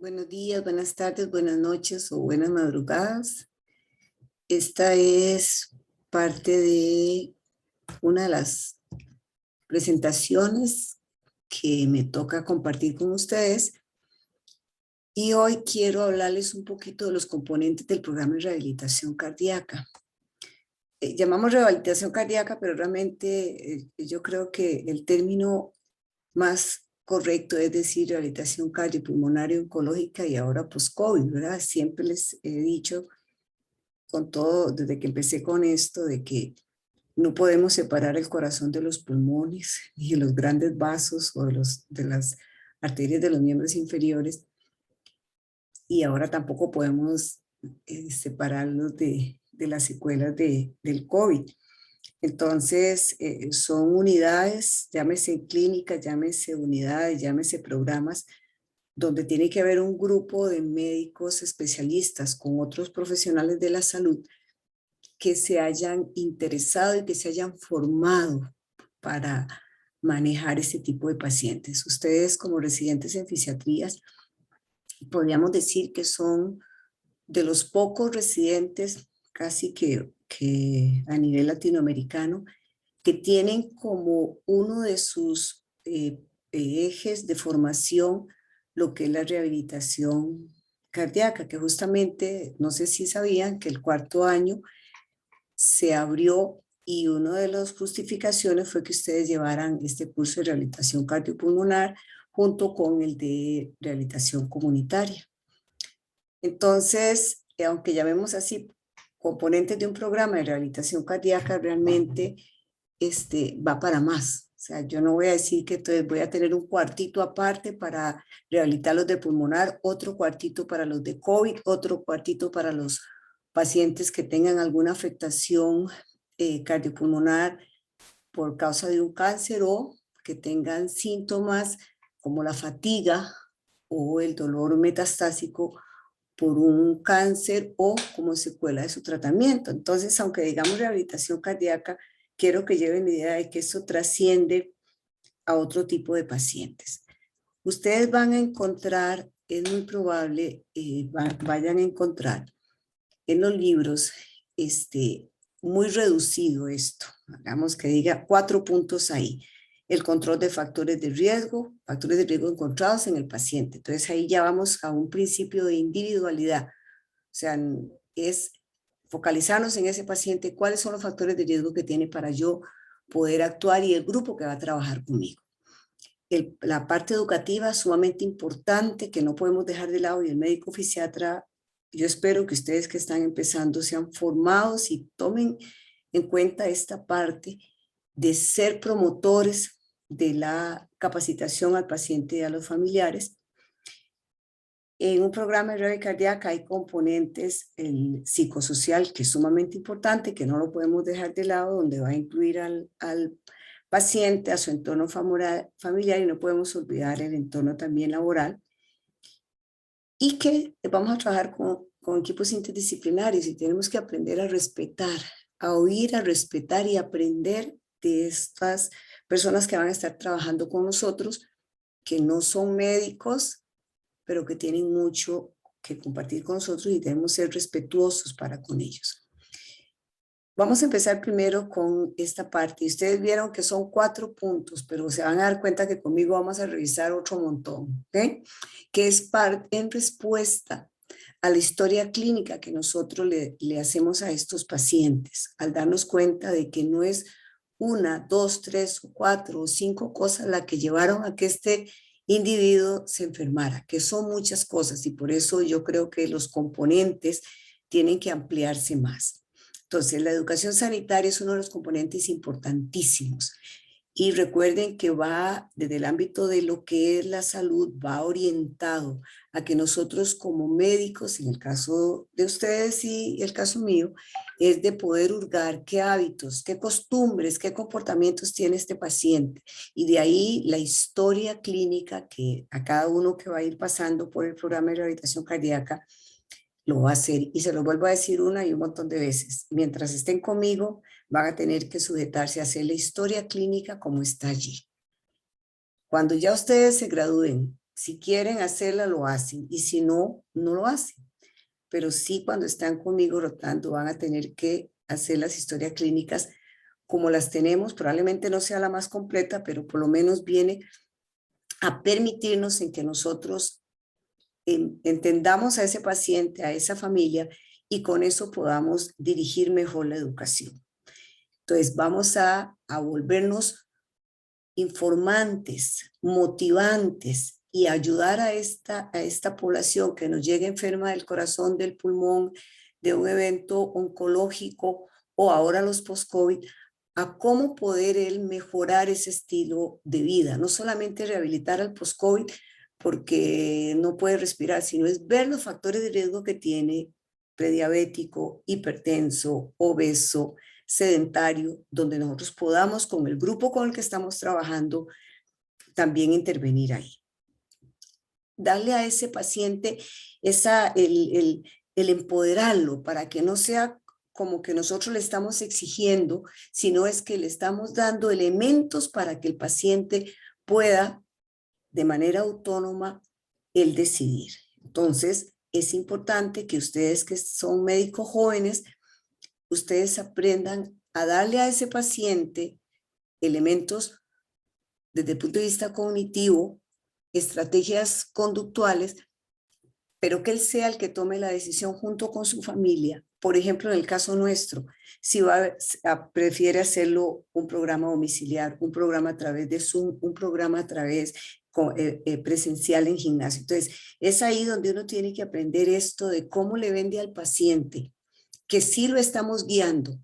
Buenos días, buenas tardes, buenas noches o buenas madrugadas. Esta es parte de una de las presentaciones que me toca compartir con ustedes y hoy quiero hablarles un poquito de los componentes del programa de rehabilitación cardíaca. Llamamos rehabilitación cardíaca, pero realmente yo creo que el término más correcto es decir rehabilitación cardiopulmonar y oncológica y ahora post-COVID, ¿verdad? Siempre les he dicho con todo, desde que empecé con esto, de que no podemos separar el corazón de los pulmones, ni de los grandes vasos o de las arterias de los miembros inferiores, y ahora tampoco podemos separarlos de las secuelas del COVID. Entonces, son unidades, llámese clínicas, llámese unidades, llámese programas, donde tiene que haber un grupo de médicos especialistas con otros profesionales de la salud que se hayan interesado y que se hayan formado para manejar este tipo de pacientes. Ustedes como residentes en fisiatrías, podríamos decir que son de los pocos residentes casi que a nivel latinoamericano que tienen como uno de sus ejes de formación lo que es la rehabilitación cardíaca, que justamente, no sé si sabían que el cuarto año se abrió y una de las justificaciones fue que ustedes llevaran este curso de rehabilitación cardiopulmonar junto con el de rehabilitación comunitaria. Entonces, aunque llamemos así componentes de un programa de rehabilitación cardíaca, realmente va para más. O sea, yo no voy a decir que entonces voy a tener un cuartito aparte para rehabilitar los de pulmonar, otro cuartito para los de COVID, otro cuartito para los pacientes que tengan alguna afectación cardiopulmonar por causa de un cáncer o que tengan síntomas como la fatiga o el dolor metastásico por un cáncer o como secuela de su tratamiento. Entonces, aunque digamos rehabilitación cardíaca, quiero que lleven la idea de que eso trasciende a otro tipo de pacientes. Ustedes van a encontrar, es muy probable, vayan a encontrar en los libros muy reducido esto. Hagamos que diga 4 puntos ahí. El control de factores de riesgo encontrados en el paciente. Entonces ahí ya vamos a un principio de individualidad. O sea, es focalizarnos en ese paciente, cuáles son los factores de riesgo que tiene para yo poder actuar y el grupo que va a trabajar conmigo. La parte educativa es sumamente importante, que no podemos dejar de lado, y el médico fisiatra, yo espero que ustedes que están empezando sean formados y tomen en cuenta esta parte de ser promotores de la capacitación al paciente y a los familiares. En un programa de rehabilitación cardíaca hay componentes, el psicosocial, que es sumamente importante, que no lo podemos dejar de lado, donde va a incluir al paciente, a su entorno familiar, y no podemos olvidar el entorno también laboral. Y que vamos a trabajar con equipos interdisciplinarios y tenemos que aprender a respetar, a oír, a respetar y aprender de estas personas que van a estar trabajando con nosotros, que no son médicos, pero que tienen mucho que compartir con nosotros y debemos ser respetuosos para con ellos. Vamos a empezar primero con esta parte. Ustedes vieron que son 4 puntos, pero se van a dar cuenta que conmigo vamos a revisar otro montón, ¿ok? Que es en respuesta a la historia clínica que nosotros le hacemos a estos pacientes, al darnos cuenta de que no es 1, 2, 3 o 4 o 5 cosas las que llevaron a que este individuo se enfermara, que son muchas cosas, y por eso yo creo que los componentes tienen que ampliarse más. Entonces, la educación sanitaria es uno de los componentes importantísimos. Y recuerden que va desde el ámbito de lo que es la salud, va orientado a que nosotros como médicos, en el caso de ustedes y el caso mío, es de poder hurgar qué hábitos, qué costumbres, qué comportamientos tiene este paciente. Y de ahí la historia clínica que a cada uno que va a ir pasando por el programa de rehabilitación cardíaca lo va a hacer. Y se lo vuelvo a decir una y un montón de veces. Mientras estén conmigo, van a tener que sujetarse a hacer la historia clínica como está allí. Cuando ya ustedes se gradúen, Si quieren hacerla, lo hacen, y si no, no lo hacen. Pero sí, cuando están conmigo rotando, van a tener que hacer las historias clínicas como las tenemos. Probablemente no sea la más completa, pero por lo menos viene a permitirnos en que nosotros entendamos a ese paciente, a esa familia, y con eso podamos dirigir mejor la educación. Entonces vamos a volvernos informantes, motivantes, y ayudar a esta población que nos llega enferma del corazón, del pulmón, de un evento oncológico o ahora los post-COVID, a cómo poder él mejorar ese estilo de vida. No solamente rehabilitar al post-COVID porque no puede respirar, sino es ver los factores de riesgo que tiene: prediabético, hipertenso, obeso, sedentario, donde nosotros podamos, con el grupo con el que estamos trabajando, también intervenir ahí. Darle a ese paciente el empoderarlo para que no sea como que nosotros le estamos exigiendo, sino es que le estamos dando elementos para que el paciente pueda de manera autónoma el decidir. Entonces, es importante que ustedes, que son médicos jóvenes, ustedes aprendan a darle a ese paciente elementos desde el punto de vista cognitivo, estrategias conductuales, pero que él sea el que tome la decisión junto con su familia. Por ejemplo, en el caso nuestro, si prefiere hacerlo un programa domiciliar, un programa a través de Zoom, un programa a través presencial en gimnasio. Entonces, es ahí donde uno tiene que aprender esto de cómo le vende al paciente, que sí lo estamos guiando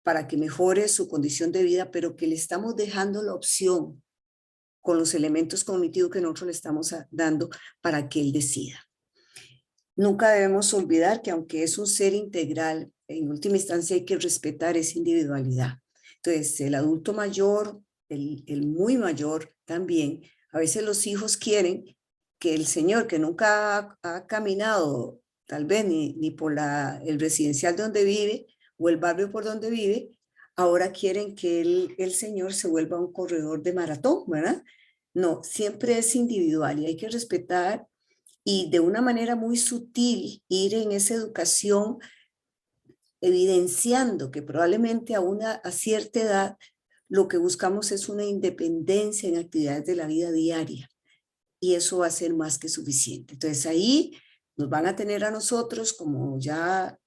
para que mejore su condición de vida, pero que le estamos dejando la opción con los elementos cognitivos que nosotros le estamos dando para que él decida. Nunca debemos olvidar que aunque es un ser integral, en última instancia hay que respetar esa individualidad. Entonces, el adulto mayor, el muy mayor también, a veces los hijos quieren que el señor que nunca ha caminado, tal vez ni por el residencial donde vive o el barrio por donde vive, ahora quieren que el señor se vuelva un corredor de maratón, ¿verdad? No, siempre es individual y hay que respetar, y de una manera muy sutil ir en esa educación evidenciando que probablemente a cierta edad lo que buscamos es una independencia en actividades de la vida diaria, y eso va a ser más que suficiente. Entonces ahí nos van a tener a nosotros, como ya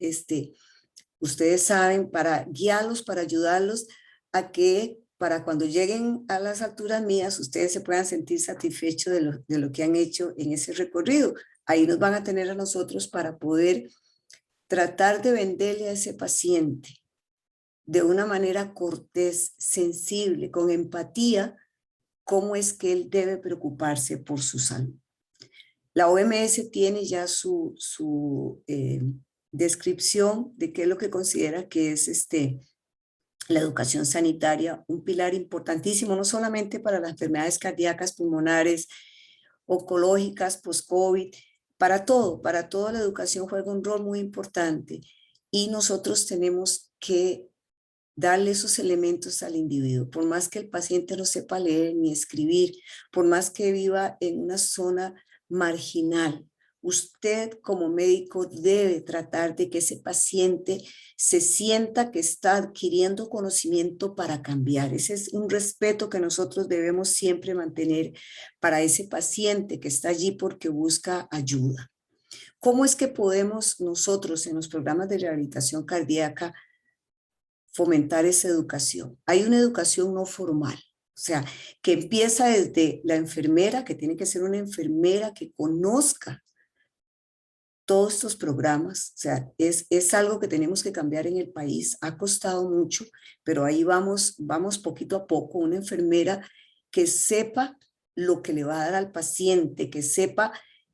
ustedes saben, para guiarlos, para ayudarlos a que para cuando lleguen a las alturas mías, ustedes se puedan sentir satisfechos de lo que han hecho en ese recorrido. Ahí nos van a tener a nosotros para poder tratar de venderle a ese paciente de una manera cortés, sensible, con empatía, cómo es que él debe preocuparse por su salud. La OMS tiene ya su descripción de qué es lo que considera que es la educación sanitaria, un pilar importantísimo, no solamente para las enfermedades cardíacas, pulmonares, oncológicas, post-COVID, para todo la educación juega un rol muy importante, y nosotros tenemos que darle esos elementos al individuo, por más que el paciente no sepa leer ni escribir, por más que viva en una zona marginal. Usted como médico debe tratar de que ese paciente se sienta que está adquiriendo conocimiento para cambiar. Ese es un respeto que nosotros debemos siempre mantener para ese paciente que está allí porque busca ayuda. ¿Cómo es que podemos nosotros en los programas de rehabilitación cardíaca fomentar esa educación? Hay una educación no formal, o sea, que empieza desde la enfermera, que tiene que ser una enfermera que conozca todos estos programas. O sea, es algo que tenemos que cambiar en el país. Ha costado mucho, pero ahí vamos poquito a poco. Una enfermera que sepa lo que le va a dar al paciente, que sepa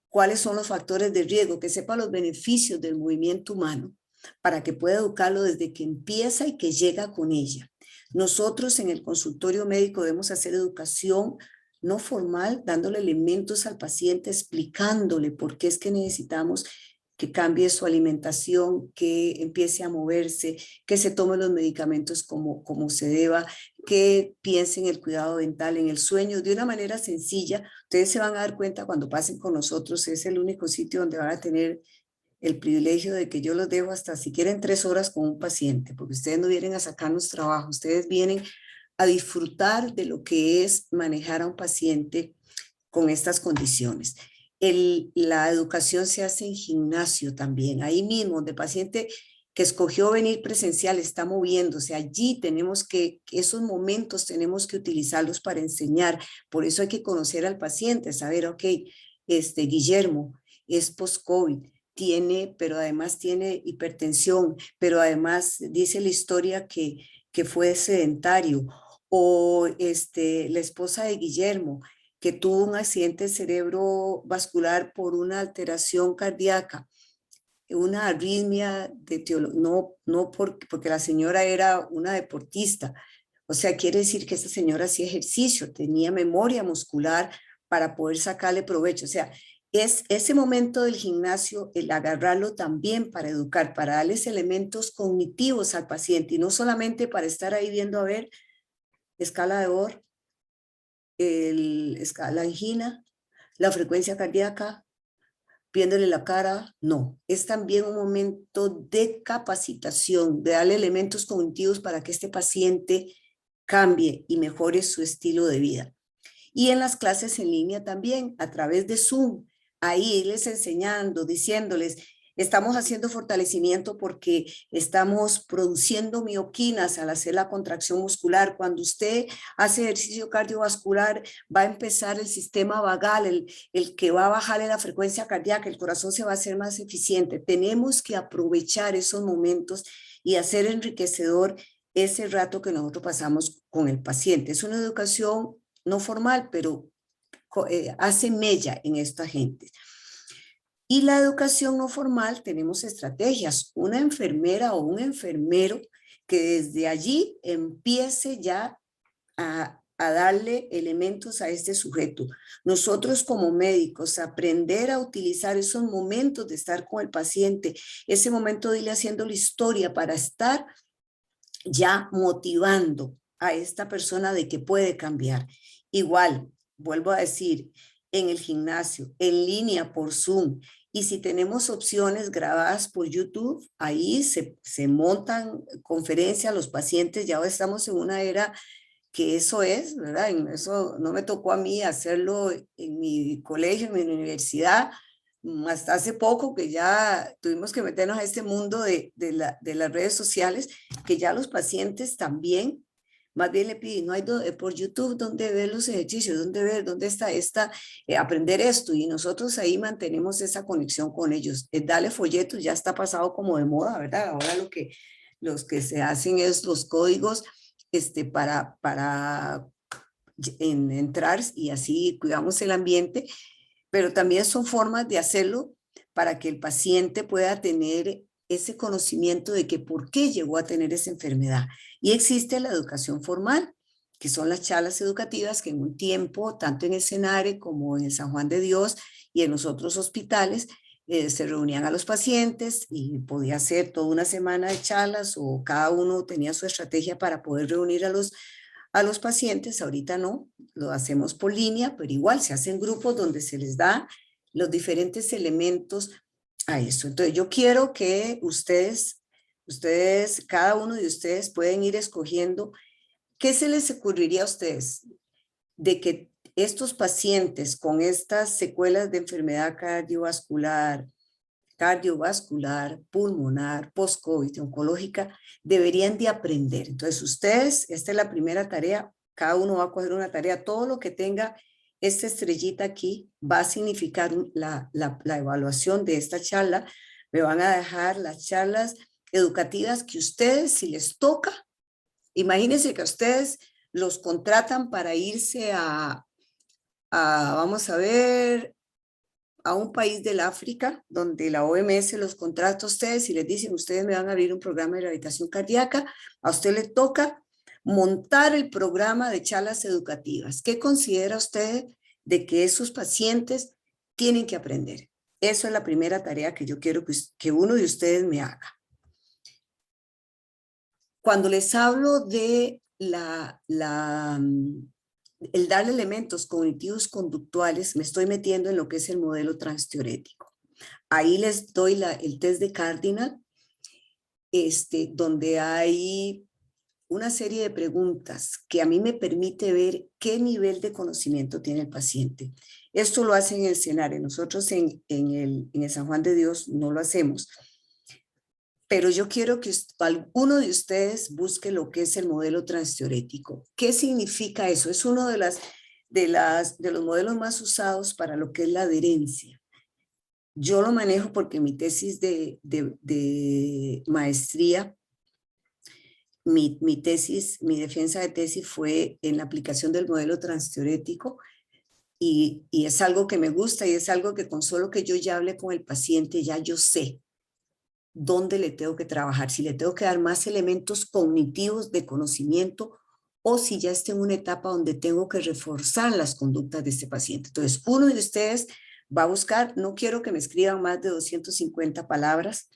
cuáles son los factores de riesgo, que sepa los beneficios del movimiento humano, para que pueda educarlo desde que empieza y que llega con ella. Nosotros en el consultorio médico debemos hacer educación no formal, dándole elementos al paciente, explicándole por qué es que necesitamos que cambie su alimentación, que empiece a moverse, que se tome los medicamentos como se deba, que piense en el cuidado dental, en el sueño, de una manera sencilla. Ustedes se van a dar cuenta cuando pasen con nosotros, es el único sitio donde van a tener el privilegio de que yo los dejo hasta si quieren 3 horas con un paciente, porque ustedes no vienen a sacarnos trabajo, ustedes vienen a disfrutar de lo que es manejar a un paciente con estas condiciones. La educación se hace en gimnasio también, ahí mismo, donde el paciente que escogió venir presencial está moviéndose. Allí tenemos que, esos momentos tenemos que utilizarlos para enseñar. Por eso hay que conocer al paciente, saber, ok, Guillermo es post-COVID, pero además tiene hipertensión, pero además dice la historia que fue sedentario. O la esposa de Guillermo, que tuvo un accidente cerebrovascular por una alteración cardíaca, una arritmia no porque la señora era una deportista. O sea, quiere decir que esa señora hacía ejercicio, tenía memoria muscular para poder sacarle provecho. O sea, es ese momento del gimnasio, el agarrarlo también para educar, para darles elementos cognitivos al paciente y no solamente para estar ahí viendo a ver escala de Orr, la angina, la frecuencia cardíaca, viéndole la cara. No, es también un momento de capacitación, de darle elementos cognitivos para que este paciente cambie y mejore su estilo de vida. Y en las clases en línea también, a través de Zoom, ahí les enseñando, diciéndoles, estamos haciendo fortalecimiento porque estamos produciendo mioquinas al hacer la contracción muscular. Cuando usted hace ejercicio cardiovascular, va a empezar el sistema vagal, el que va a bajarle la frecuencia cardíaca, el corazón se va a hacer más eficiente. Tenemos que aprovechar esos momentos y hacer enriquecedor ese rato que nosotros pasamos con el paciente. Es una educación no formal, pero hace mella en esta gente. Y la educación no formal, tenemos estrategias. Una enfermera o un enfermero que desde allí empiece ya a darle elementos a este sujeto. Nosotros como médicos, aprender a utilizar esos momentos de estar con el paciente, ese momento de irle haciendo la historia para estar ya motivando a esta persona de que puede cambiar. Igual, vuelvo a decir, en el gimnasio, en línea, por Zoom, y si tenemos opciones grabadas por YouTube, ahí se montan conferencias, los pacientes, ya estamos en una era que eso es, ¿verdad? Eso no me tocó a mí hacerlo en mi colegio, en mi universidad, hasta hace poco que ya tuvimos que meternos a este mundo de las redes sociales, que ya los pacientes también, más bien le piden, no hay por YouTube donde ver los ejercicios, dónde está aprender esto, y nosotros ahí mantenemos esa conexión con ellos. Darle folletos ya está pasado como de moda, ¿verdad? Ahora los que se hacen es los códigos para entrar y así cuidamos el ambiente, pero también son formas de hacerlo para que el paciente pueda tener ese conocimiento de que por qué llegó a tener esa enfermedad. Y existe la educación formal, que son las charlas educativas que en un tiempo, tanto en el Senare como en el San Juan de Dios y en los otros hospitales, se reunían a los pacientes y podía ser toda una semana de charlas o cada uno tenía su estrategia para poder reunir a los pacientes. Ahorita no, lo hacemos por línea, pero igual se hacen grupos donde se les da los diferentes elementos a eso. Entonces yo quiero que ustedes, cada uno de ustedes pueden ir escogiendo qué se les ocurriría a ustedes de que estos pacientes con estas secuelas de enfermedad cardiovascular, pulmonar, post-COVID, oncológica, deberían de aprender. Entonces ustedes, esta es la primera tarea, cada uno va a coger una tarea, todo lo que tenga esta estrellita aquí va a significar la evaluación de esta charla. Me van a dejar las charlas educativas que ustedes, si les toca, imagínense que a ustedes los contratan para irse vamos a ver, a un país del África, donde la OMS los contrata a ustedes y les dicen, ustedes me van a abrir un programa de rehabilitación cardíaca, a usted le toca montar el programa de charlas educativas. ¿Qué considera usted de que esos pacientes tienen que aprender? Eso es la primera tarea que yo quiero que uno de ustedes me haga. Cuando les hablo de el darle elementos cognitivos conductuales, me estoy metiendo en lo que es el modelo transteorético. Ahí les doy el test de Cardinal, donde hay una serie de preguntas que a mí me permite ver qué nivel de conocimiento tiene el paciente. Esto lo hacen en el escenario. Nosotros en el San Juan de Dios no lo hacemos. Pero yo quiero que alguno de ustedes busque lo que es el modelo transteorético. ¿Qué significa eso? Es uno de los modelos más usados para lo que es la adherencia. Yo lo manejo porque mi tesis de maestría, mi defensa de tesis fue en la aplicación del modelo transteorético y es algo que me gusta y es algo que con solo que yo ya hable con el paciente, ya yo sé dónde le tengo que trabajar, si le tengo que dar más elementos cognitivos de conocimiento o si ya está en una etapa donde tengo que reforzar las conductas de este paciente. Entonces, uno de ustedes va a buscar, no quiero que me escriban más de 250 palabras,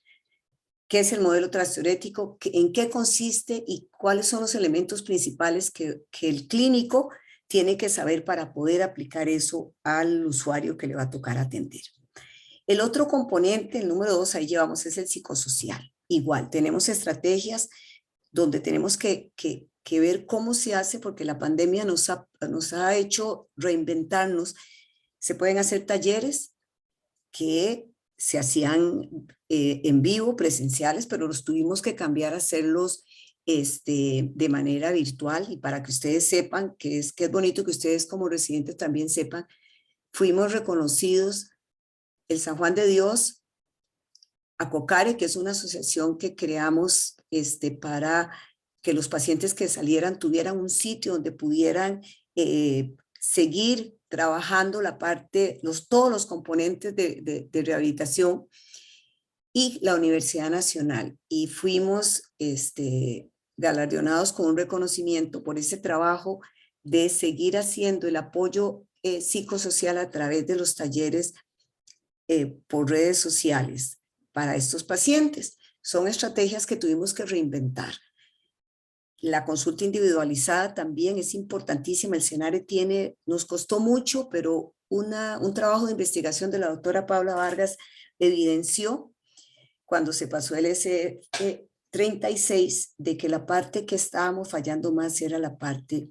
qué es el modelo transteorético, en qué consiste y cuáles son los elementos principales que el clínico tiene que saber para poder aplicar eso al usuario que le va a tocar atender. El otro componente, el número 2, ahí llevamos, es el psicosocial. Igual, tenemos estrategias donde tenemos que ver cómo se hace, porque la pandemia nos ha hecho reinventarnos. Se pueden hacer talleres que se hacían en vivo, presenciales, pero los tuvimos que cambiar a hacerlos de manera virtual. Y para que ustedes sepan que es bonito que ustedes como residentes también sepan, fuimos reconocidos el San Juan de Dios, ACOCARE, que es una asociación que creamos para que los pacientes que salieran tuvieran un sitio donde pudieran seguir trabajando la parte, todos los componentes de rehabilitación, y la Universidad Nacional. Y fuimos galardonados con un reconocimiento por ese trabajo de seguir haciendo el apoyo psicosocial a través de los talleres por redes sociales para estos pacientes. Son estrategias que tuvimos que reinventar. La consulta individualizada también es importantísima. El SENARE nos costó mucho, pero un trabajo de investigación de la doctora Paula Vargas evidenció cuando se pasó el S36 de que la parte que estábamos fallando más era la parte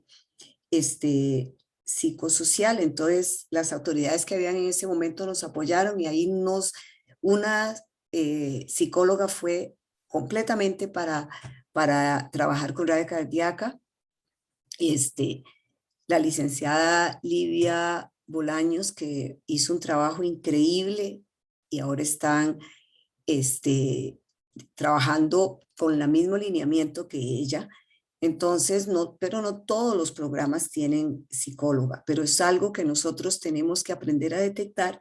psicosocial. Entonces las autoridades que habían en ese momento nos apoyaron y ahí una psicóloga fue completamente para trabajar con radio cardíaca. La licenciada Livia Bolaños, que hizo un trabajo increíble y ahora están trabajando con el mismo lineamiento que ella. Entonces, pero no todos los programas tienen psicóloga, pero es algo que nosotros tenemos que aprender a detectar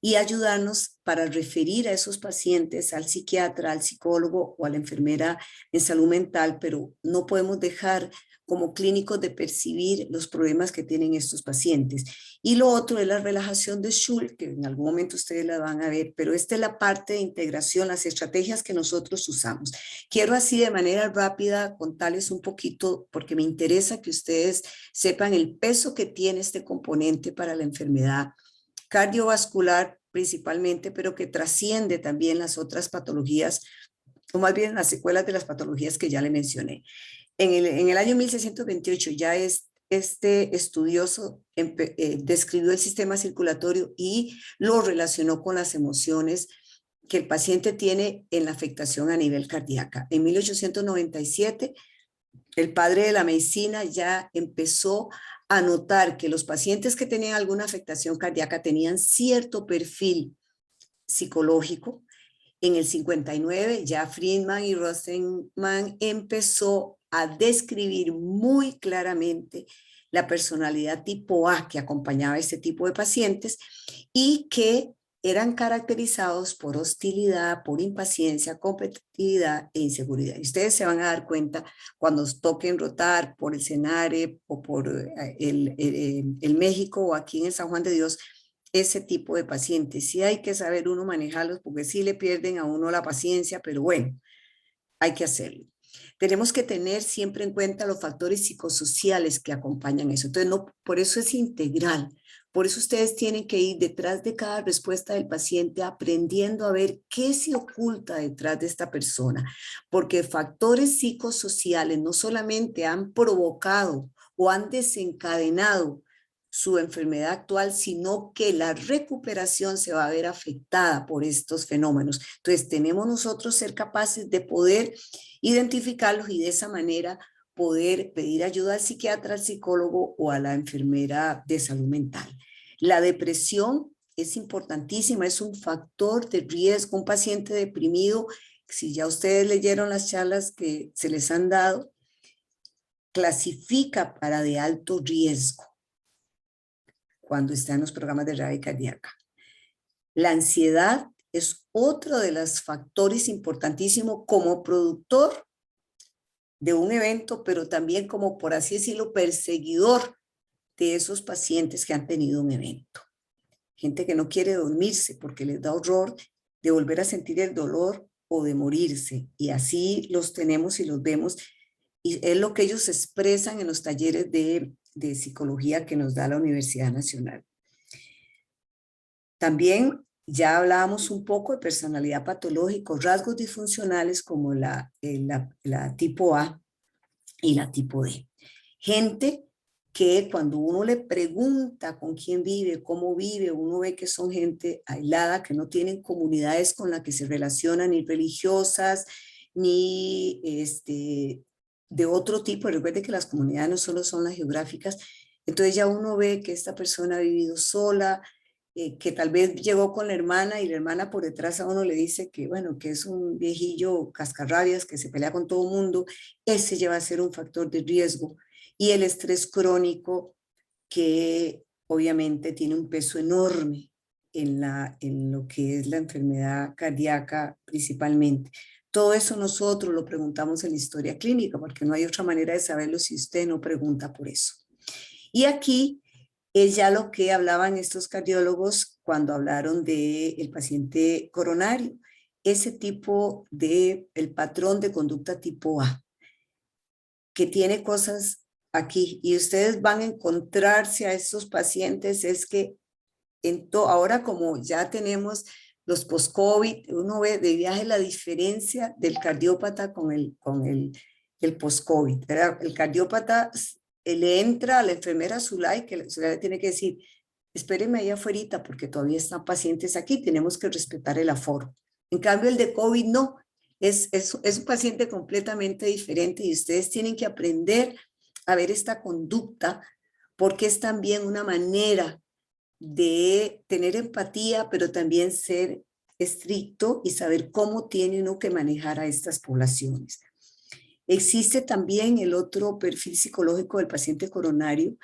y ayudarnos para referir a esos pacientes al psiquiatra, al psicólogo o a la enfermera en salud mental, pero no podemos dejar como clínicos de percibir los problemas que tienen estos pacientes. Y lo otro es la relajación de Schultz, que en algún momento ustedes la van a ver, pero esta es la parte de integración, las estrategias que nosotros usamos. Quiero así de manera rápida contarles un poquito, porque me interesa que ustedes sepan el peso que tiene este componente para la enfermedad cardiovascular principalmente, pero que trasciende también las otras patologías, o más bien las secuelas de las patologías que ya le mencioné. En el año 1628 ya este estudioso describió el sistema circulatorio y lo relacionó con las emociones que el paciente tiene en la afectación a nivel cardíaca. En 1897, el padre de la medicina ya empezó a notar que los pacientes que tenían alguna afectación cardíaca tenían cierto perfil psicológico. En el 59 ya Friedman y Rosenman empezó a describir muy claramente la personalidad tipo A que acompañaba a este tipo de pacientes y que eran caracterizados por hostilidad, por impaciencia, competitividad e inseguridad. Y ustedes se van a dar cuenta cuando toquen rotar por el SENARE o por el México o aquí en el San Juan de Dios, ese tipo de pacientes. Sí hay que saber uno manejarlos porque sí le pierden a uno la paciencia, pero bueno, hay que hacerlo. Tenemos que tener siempre en cuenta los factores psicosociales que acompañan eso. Entonces, no, por eso es integral. Por eso ustedes tienen que ir detrás de cada respuesta del paciente aprendiendo a ver qué se oculta detrás de esta persona. Porque factores psicosociales no solamente han provocado o han desencadenado su enfermedad actual, sino que la recuperación se va a ver afectada por estos fenómenos. Entonces, tenemos nosotros ser capaces de poder identificarlos y de esa manera poder pedir ayuda al psiquiatra, al psicólogo o a la enfermera de salud mental. La depresión es importantísima, es un factor de riesgo. Un paciente deprimido, si ya ustedes leyeron las charlas que se les han dado, clasifica para de alto riesgo cuando está en los programas de radio cardíaca. La ansiedad es otro de los factores importantísimos como productor de un evento, pero también como, por así decirlo, perseguidor de esos pacientes que han tenido un evento. Gente que no quiere dormirse porque les da horror de volver a sentir el dolor o de morirse. Y así los tenemos y los vemos. Y es lo que ellos expresan en los talleres de psicología que nos da la Universidad Nacional. También ya hablábamos un poco de personalidad patológica, rasgos disfuncionales como la tipo A y la tipo D. Gente que cuando uno le pregunta con quién vive, cómo vive, uno ve que son gente aislada, que no tienen comunidades con las que se relacionan, ni religiosas, ni de otro tipo. Recuerde que las comunidades no solo son las geográficas. Entonces ya uno ve que esta persona ha vivido sola, que tal vez llegó con la hermana y la hermana por detrás a uno le dice que, bueno, que es un viejillo cascarrabias, que se pelea con todo el mundo. Ese lleva a ser un factor de riesgo. Y el estrés crónico, que obviamente tiene un peso enorme en lo que es la enfermedad cardíaca principalmente. Todo eso nosotros lo preguntamos en la historia clínica, porque no hay otra manera de saberlo si usted no pregunta por eso. Y aquí es ya lo que hablaban estos cardiólogos cuando hablaron del paciente coronario, ese tipo de, el patrón de conducta tipo A, que tiene cosas aquí, y ustedes van a encontrarse a estos pacientes, es que ahora como ya tenemos los post-COVID, uno ve de viaje la diferencia del cardiópata con el post-COVID. El cardiópata le entra a la enfermera Zulay, que la enfermera tiene que decir, espéreme ahí afuera porque todavía están pacientes aquí, tenemos que respetar el aforo. En cambio, el de COVID no, es un paciente completamente diferente y ustedes tienen que aprender a ver esta conducta porque es también una manera de tener empatía, pero también ser estricto y saber cómo tiene uno que manejar a estas poblaciones. Existe también el otro perfil psicológico del paciente coronario,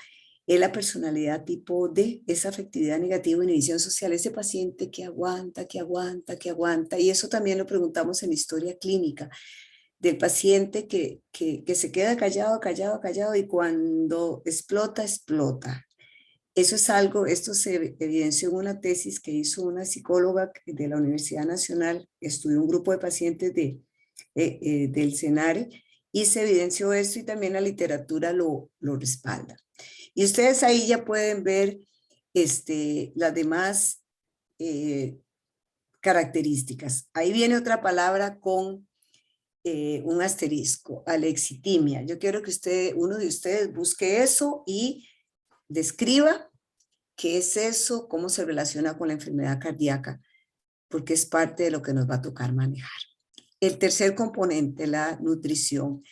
es la personalidad tipo D, esa afectividad negativa, inhibición social, ese paciente que aguanta, que aguanta, que aguanta, y eso también lo preguntamos en la historia clínica, del paciente que se queda callado, callado, callado, y cuando explota, explota. Eso es algo, esto se evidenció en una tesis que hizo una psicóloga de la Universidad Nacional, estudió un grupo de pacientes del CENARE, y se evidenció esto y también la literatura lo respalda. Y ustedes ahí ya pueden ver las demás características. Ahí viene otra palabra con un asterisco, alexitimia. Yo quiero que uno de ustedes busque eso y describa qué es eso, cómo se relaciona con la enfermedad cardíaca, porque es parte de lo que nos va a tocar manejar. El tercer componente, la nutrición.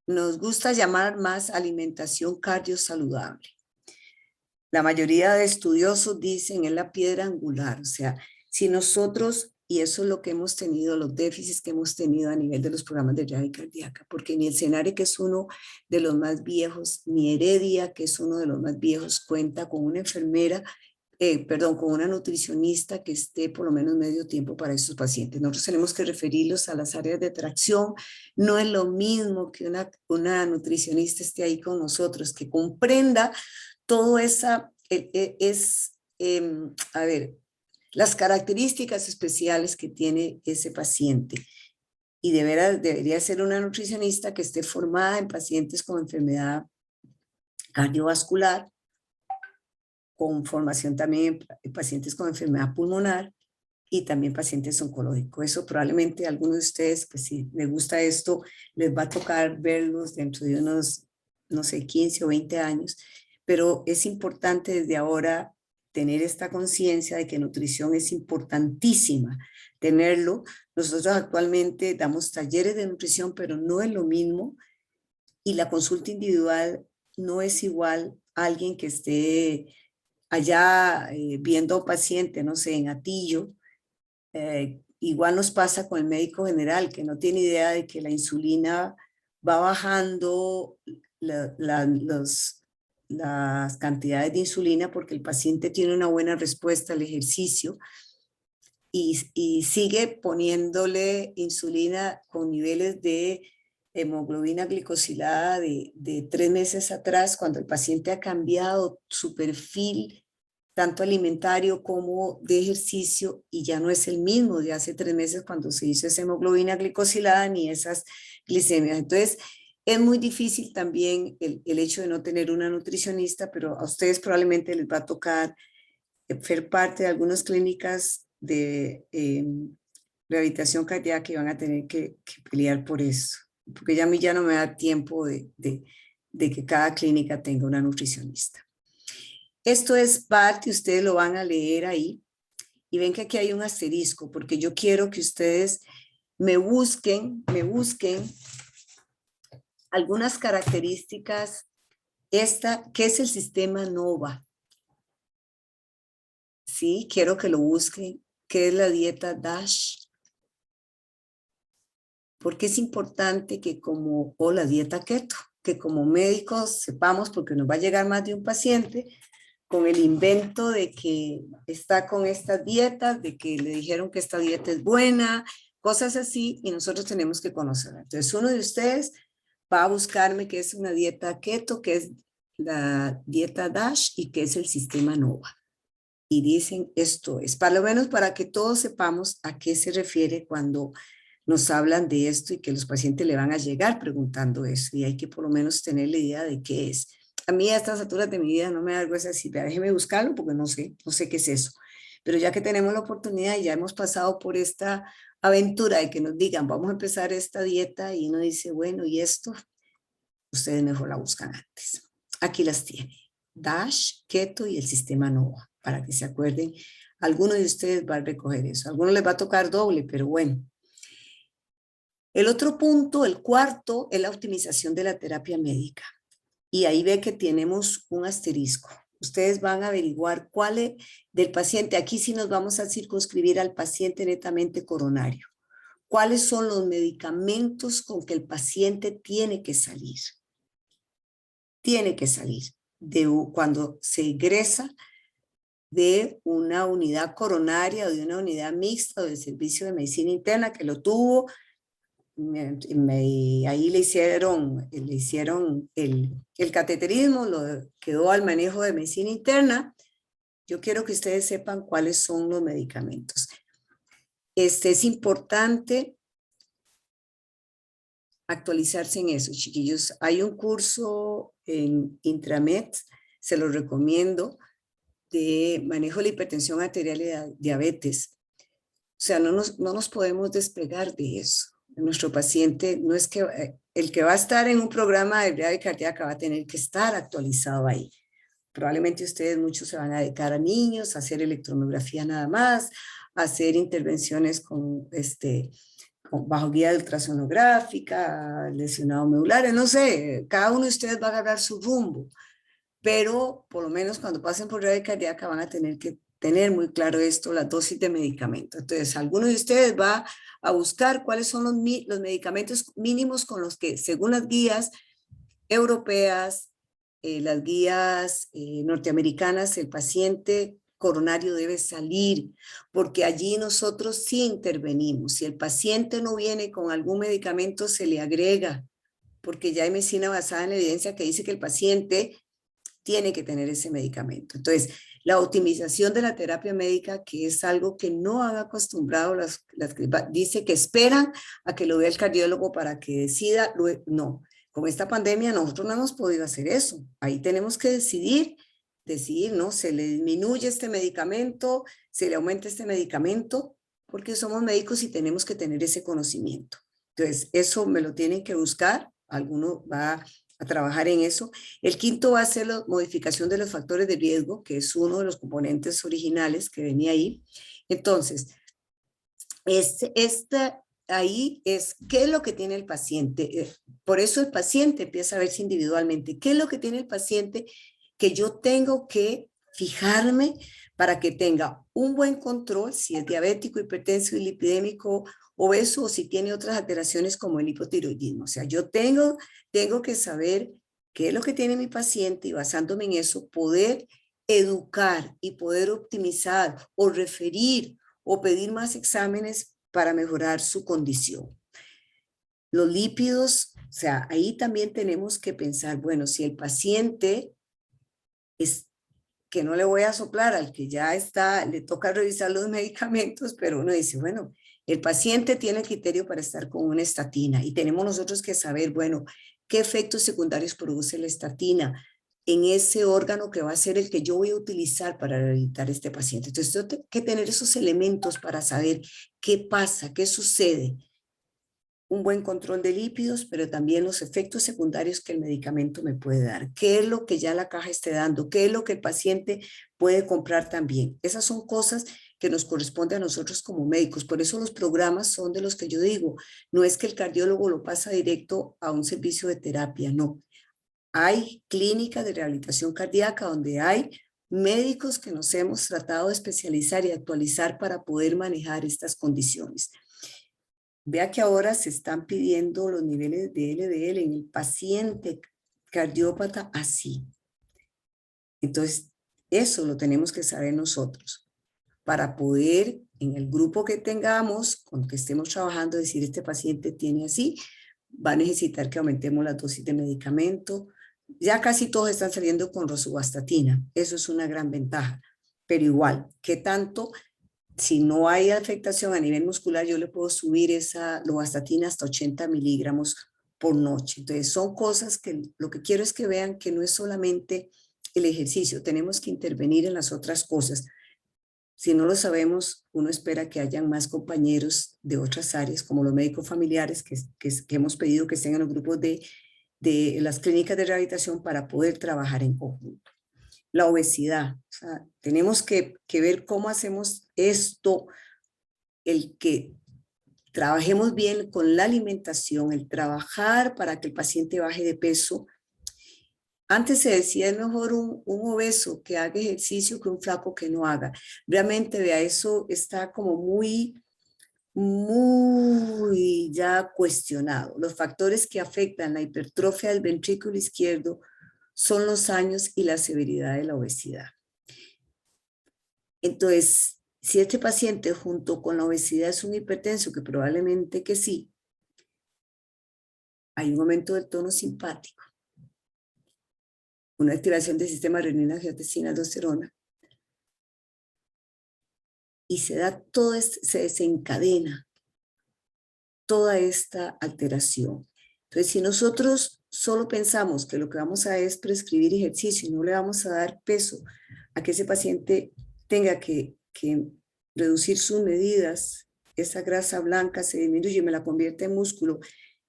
Nos gusta llamar más alimentación cardiosaludable. La mayoría de estudiosos dicen es la piedra angular, o sea, si nosotros, y eso es lo que hemos tenido, los déficits que hemos tenido a nivel de los programas de radio cardíaca, porque ni el CENARE, que es uno de los más viejos, ni Heredia, que es uno de los más viejos, cuenta con una enfermera, con una nutricionista que esté por lo menos medio tiempo para esos pacientes. Nosotros tenemos que referirlos a las áreas de atracción. No es lo mismo que una nutricionista esté ahí con nosotros, que comprenda todo esa, a ver, las características especiales que tiene ese paciente. Y de veras debería ser una nutricionista que esté formada en pacientes con enfermedad cardiovascular, con formación también en pacientes con enfermedad pulmonar y también pacientes oncológicos. Eso probablemente a algunos de ustedes, pues si les gusta esto, les va a tocar verlos dentro de unos, no sé, 15 o 20 años, pero es importante desde ahora tener esta conciencia de que nutrición es importantísima, tenerlo. Nosotros actualmente damos talleres de nutrición, pero no es lo mismo, y la consulta individual no es igual a alguien que esté allá viendo paciente, no sé, en Atillo. Igual nos pasa con el médico general, que no tiene idea de que la insulina va bajando las cantidades de insulina porque el paciente tiene una buena respuesta al ejercicio y sigue poniéndole insulina con niveles de hemoglobina glicosilada de 3 meses atrás, cuando el paciente ha cambiado su perfil tanto alimentario como de ejercicio, y ya no es el mismo de hace 3 meses cuando se hizo esa hemoglobina glicosilada ni esas glicemias. Entonces, es muy difícil también el hecho de no tener una nutricionista, pero a ustedes probablemente les va a tocar ser parte de algunas clínicas de rehabilitación cardíaca y van a tener que pelear por eso, porque ya a mí ya no me da tiempo de que cada clínica tenga una nutricionista. Esto es parte, ustedes lo van a leer ahí, y ven que aquí hay un asterisco, porque yo quiero que ustedes me busquen algunas características. ¿Qué es el sistema NOVA? Sí, quiero que lo busquen. ¿Qué es la dieta DASH? Porque es importante que o la dieta keto, que como médicos sepamos, porque nos va a llegar más de un paciente con el invento de que está con esta dieta, de que le dijeron que esta dieta es buena, cosas así, y nosotros tenemos que conocerla. Entonces, uno de ustedes va a buscarme qué es una dieta keto, qué es la dieta DASH y qué es el sistema NOVA. Y dicen esto es, para lo menos para que todos sepamos a qué se refiere cuando nos hablan de esto y que los pacientes le van a llegar preguntando eso, y hay que por lo menos tener la idea de qué es. A mí a estas alturas de mi vida no me da vergüenza decir, déjeme buscarlo porque no sé qué es eso. Pero ya que tenemos la oportunidad y ya hemos pasado por esta aventura de que nos digan, vamos a empezar esta dieta, y uno dice, bueno, ¿y esto? Ustedes mejor la buscan antes. Aquí las tiene. DASH, keto y el sistema NOVA, para que se acuerden. Alguno de ustedes va a recoger eso. A algunos les va a tocar doble, pero bueno. El otro punto, el cuarto, es la optimización de la terapia médica. Y ahí ve que tenemos un asterisco. Ustedes van a averiguar cuál es del paciente. Aquí sí nos vamos a circunscribir al paciente netamente coronario. ¿Cuáles son los medicamentos con que el paciente tiene que salir? Tiene que salir cuando se egresa de una unidad coronaria o de una unidad mixta o del servicio de medicina interna que lo tuvo. Ahí le hicieron el cateterismo, quedó al manejo de medicina interna. Yo quiero que ustedes sepan cuáles son los medicamentos. Es importante actualizarse en eso, chiquillos. Hay un curso en Intramed, se lo recomiendo, de manejo de la hipertensión arterial y diabetes. O sea, no nos podemos despegar de eso. Nuestro paciente no es que el que va a estar en un programa de rehabilitación cardíaca va a tener que estar actualizado ahí. Probablemente ustedes muchos se van a dedicar a niños, a hacer electromiografía nada más, a hacer intervenciones bajo guía de ultrasonográfica, lesionados medulares, no sé, cada uno de ustedes va a agarrar su rumbo, pero por lo menos cuando pasen por rehabilitación cardíaca van a tener que tener muy claro esto, la dosis de medicamento. Entonces, alguno de ustedes va a buscar cuáles son los medicamentos mínimos con los que, según las guías europeas, las guías norteamericanas, el paciente coronario debe salir, porque allí nosotros sí intervenimos. Si el paciente no viene con algún medicamento, se le agrega, porque ya hay medicina basada en la evidencia que dice que el paciente tiene que tener ese medicamento. Entonces, La optimización de la terapia médica, que es algo que no han acostumbrado dice que esperan a que lo vea el cardiólogo para que decida. No, con esta pandemia nosotros no hemos podido hacer eso. Ahí tenemos que decidir, ¿no? Se le disminuye este medicamento, se le aumenta este medicamento, porque somos médicos y tenemos que tener ese conocimiento. Entonces, eso me lo tienen que buscar. Alguno va a trabajar en eso. El quinto va a ser la modificación de los factores de riesgo, que es uno de los componentes originales que venía ahí. Entonces, ahí es qué es lo que tiene el paciente. Por eso el paciente empieza a verse individualmente. ¿Qué es lo que tiene el paciente que yo tengo que fijarme para que tenga un buen control, si es diabético, hipertenso, lipidémico, obeso, o si tiene otras alteraciones como el hipotiroidismo? O sea, yo tengo que saber qué es lo que tiene mi paciente y basándome en eso, poder educar y poder optimizar o referir o pedir más exámenes para mejorar su condición. Los lípidos, o sea, ahí también tenemos que pensar, bueno, si el paciente es que no le voy a soplar al que ya está, le toca revisar los medicamentos, pero uno dice, bueno, el paciente tiene criterio para estar con una estatina y tenemos nosotros que saber, bueno, qué efectos secundarios produce la estatina en ese órgano que va a ser el que yo voy a utilizar para rehabilitar a este paciente. Entonces, tengo que tener esos elementos para saber qué pasa, qué sucede. Un buen control de lípidos, pero también los efectos secundarios que el medicamento me puede dar. ¿Qué es lo que ya la caja esté dando? ¿Qué es lo que el paciente puede comprar también? Esas son cosas que nos corresponde a nosotros como médicos. Por eso los programas son de los que yo digo. No es que el cardiólogo lo pasa directo a un servicio de terapia, no. Hay clínicas de rehabilitación cardíaca donde hay médicos que nos hemos tratado de especializar y actualizar para poder manejar estas condiciones. Vea que ahora se están pidiendo los niveles de LDL en el paciente cardiópata así. Entonces, eso lo tenemos que saber nosotros para poder, en el grupo que tengamos, con el que estemos trabajando, decir este paciente tiene así, va a necesitar que aumentemos la dosis de medicamento. Ya casi todos están saliendo con rosuvastatina. Eso es una gran ventaja. Pero igual, ¿qué tanto? Si no hay afectación a nivel muscular, yo le puedo subir esa lovastatina hasta 80 miligramos por noche. Entonces, son cosas que lo que quiero es que vean que no es solamente el ejercicio, tenemos que intervenir en las otras cosas. Si no lo sabemos, uno espera que hayan más compañeros de otras áreas, como los médicos familiares, que hemos pedido que estén en los grupos de las clínicas de rehabilitación para poder trabajar en conjunto. La obesidad, o sea, tenemos que ver cómo hacemos esto, el que trabajemos bien con la alimentación, el trabajar para que el paciente baje de peso. Antes se decía, es mejor un obeso que haga ejercicio que un flaco que no haga. Realmente, vea, eso está como muy ya cuestionado. Los factores que afectan la hipertrofia del ventrículo izquierdo son los años y la severidad de la obesidad. Entonces, si este paciente junto con la obesidad es un hipertenso, que probablemente que sí, hay un aumento del tono simpático, una activación del sistema renina, angiotensina, aldosterona, y se desencadena toda esta alteración. Entonces, si nosotros solo pensamos que lo que vamos a hacer es prescribir ejercicio y no le vamos a dar peso a que ese paciente tenga que reducir sus medidas, esa grasa blanca se disminuye y me la convierte en músculo,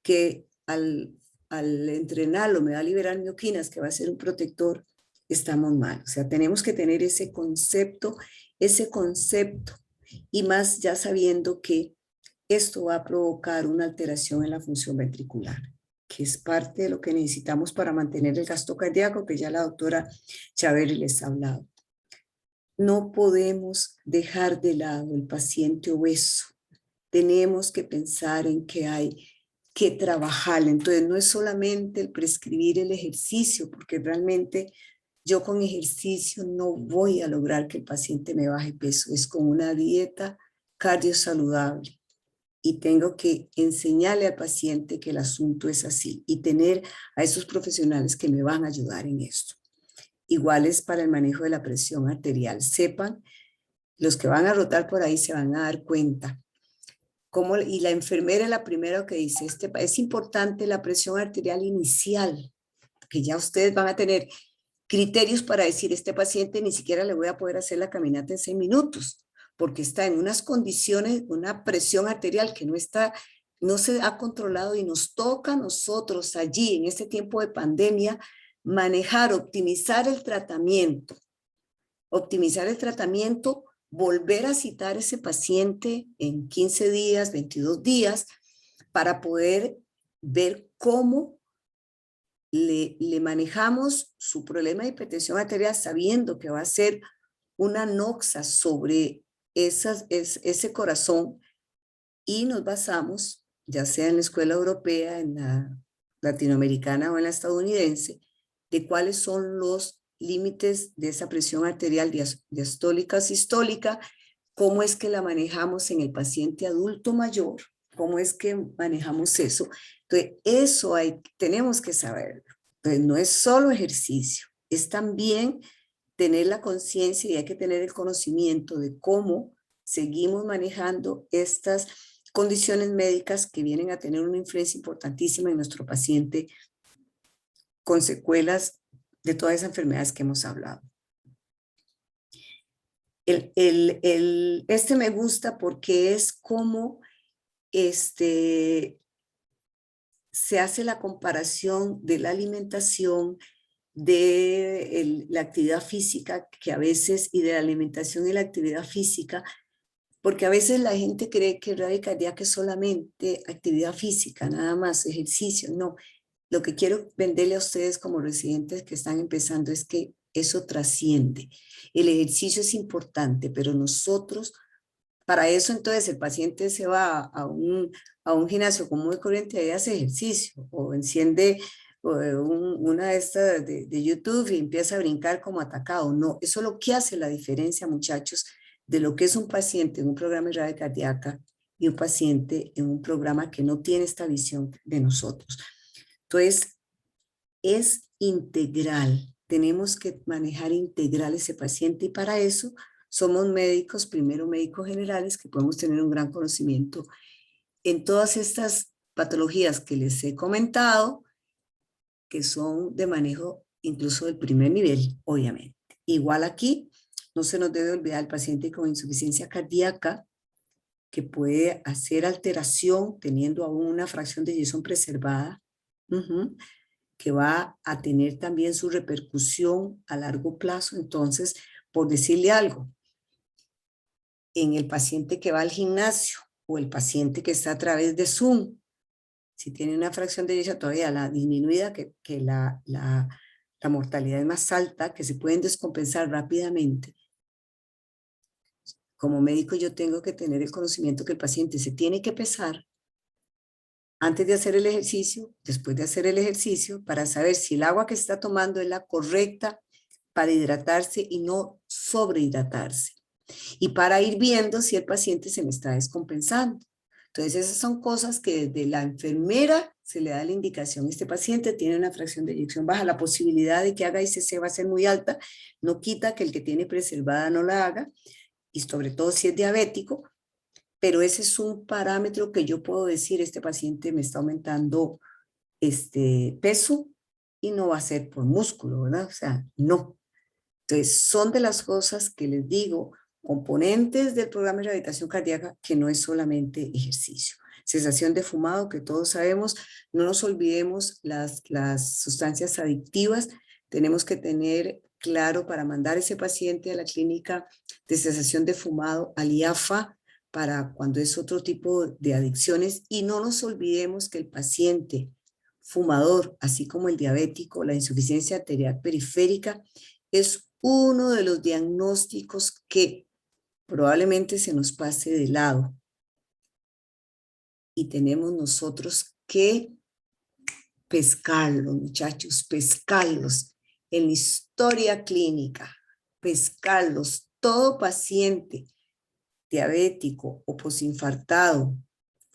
que al entrenarlo me va a liberar mioquinas, que va a ser un protector, estamos mal. O sea, tenemos que tener ese concepto, y más ya sabiendo que esto va a provocar una alteración en la función ventricular, que es parte de lo que necesitamos para mantener el gasto cardíaco, que ya la doctora Chaveri les ha hablado. No podemos dejar de lado el paciente obeso. Tenemos que pensar en que hay que trabajar. Entonces, no es solamente el prescribir el ejercicio, porque realmente yo con ejercicio no voy a lograr que el paciente me baje peso. Es con una dieta cardiosaludable. Y tengo que enseñarle al paciente que el asunto es así y tener a esos profesionales que me van a ayudar en esto. iguales para el manejo de la presión arterial. Sepan, los que van a rotar por ahí se van a dar cuenta. Y la enfermera es la primera que dice, es importante la presión arterial inicial, que ya ustedes van a tener criterios para decir, este paciente ni siquiera le voy a poder hacer la caminata en 6 minutos, porque está en unas condiciones, una presión arterial que no se ha controlado y nos toca a nosotros allí, en este tiempo de pandemia, manejar, optimizar el tratamiento, volver a citar a ese paciente en 15 días, 22 días, para poder ver cómo le manejamos su problema de hipertensión arterial sabiendo que va a ser una noxa sobre ese corazón, y nos basamos, ya sea en la escuela europea, en la latinoamericana o en la estadounidense, de cuáles son los límites de esa presión arterial diastólica, sistólica, cómo es que la manejamos en el paciente adulto mayor, cómo es que manejamos eso. Entonces, eso tenemos que saber. Entonces, no es solo ejercicio, es también tener la conciencia, y hay que tener el conocimiento de cómo seguimos manejando estas condiciones médicas que vienen a tener una influencia importantísima en nuestro paciente con secuelas de todas esas enfermedades que hemos hablado. Este me gusta porque es como se hace la comparación de la alimentación, de la actividad física, que a veces, y de la alimentación y la actividad física, porque a veces la gente cree que el radicardíaco es solamente actividad física, nada más, ejercicio. No, lo que quiero venderle a ustedes como residentes que están empezando es que eso trasciende. El ejercicio es importante, pero nosotros, para eso entonces el paciente se va a un gimnasio común y corriente y hace ejercicio, o enciende una de estas de YouTube y empieza a brincar como atacado. No, eso es lo que hace la diferencia, muchachos, de lo que es un paciente en un programa de radio cardíaca y un paciente en un programa que no tiene esta visión de nosotros. Entonces, es integral. Tenemos que manejar integral ese paciente, y para eso somos médicos, primero médicos generales, que podemos tener un gran conocimiento en todas estas patologías que les he comentado, que son de manejo incluso del primer nivel, obviamente. Igual aquí, no se nos debe olvidar el paciente con insuficiencia cardíaca, que puede hacer alteración teniendo aún una fracción de eyección preservada, que va a tener también su repercusión a largo plazo. Entonces, por decirle algo, en el paciente que va al gimnasio o el paciente que está a través de Zoom, si tiene una fracción de eyección todavía la disminuida, que la mortalidad es más alta, que se pueden descompensar rápidamente. Como médico yo tengo que tener el conocimiento que el paciente se tiene que pesar antes de hacer el ejercicio, después de hacer el ejercicio, para saber si el agua que está tomando es la correcta para hidratarse y no sobrehidratarse. Y para ir viendo si el paciente se me está descompensando. Entonces esas son cosas que desde la enfermera se le da la indicación. Este paciente tiene una fracción de eyección baja. La posibilidad de que haga ICC va a ser muy alta. No quita que el que tiene preservada no la haga. Y sobre todo si es diabético. Pero ese es un parámetro que yo puedo decir, este paciente me está aumentando peso, y no va a ser por músculo, ¿verdad? O sea, no. Entonces, son de las cosas que les digo, componentes del programa de rehabilitación cardíaca, que no es solamente ejercicio. Cesación de fumado, que todos sabemos, no nos olvidemos las sustancias adictivas. Tenemos que tener claro para mandar ese paciente a la clínica de cesación de fumado, al IAFA, para cuando es otro tipo de adicciones. Y no nos olvidemos que el paciente fumador, así como el diabético, la insuficiencia arterial periférica, es uno de los diagnósticos que probablemente se nos pase de lado. Y tenemos nosotros que pescarlos, muchachos, pescarlos en la historia clínica, pescarlos. Todo paciente diabético o posinfartado,